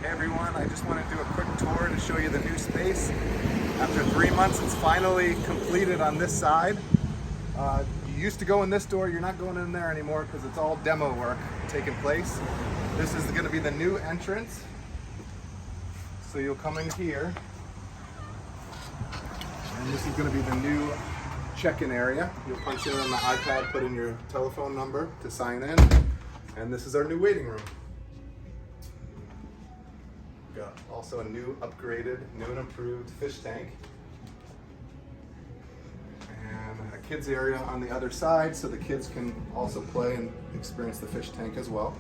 Hey everyone, I just want to do a quick tour to show you the new space. After 3 months, it's finally completed on this side. You used to go in this door, you're not going in there anymore because it's all demo work taking place. This is going to be the new entrance. So you'll come in here, and this is going to be the new check-in area. You'll punch in on the iPad, put in your telephone number to sign in, and this is our new waiting room. We've got also a new upgraded, new and improved fish tank. And a kids area on the other side so the kids can also play and experience the fish tank as well.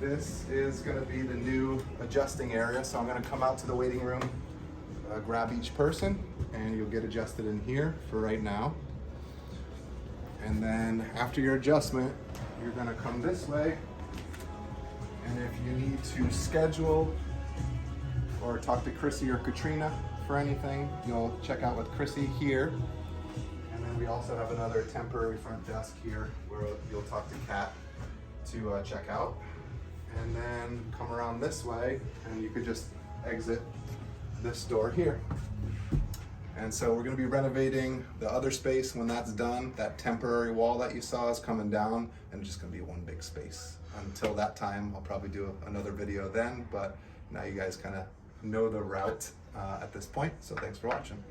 This is going to be the new adjusting area, so I'm going to come out to the waiting room, grab each person, and you'll get adjusted in here for right now. And then after your adjustment, you're going to come this way, and if you need to schedule or talk to Chrissy or Katrina for anything, you'll check out with Chrissy here. And then we also have another temporary front desk here where you'll talk to Kat to check out. And then come around this way and you could just exit this door here. And so we're going to be renovating the other space. When that's done, that temporary wall that you saw is coming down and it's just going to be one big space. Until that time, I'll probably do another video then, but now you guys kind of know the route at this point. So thanks for watching.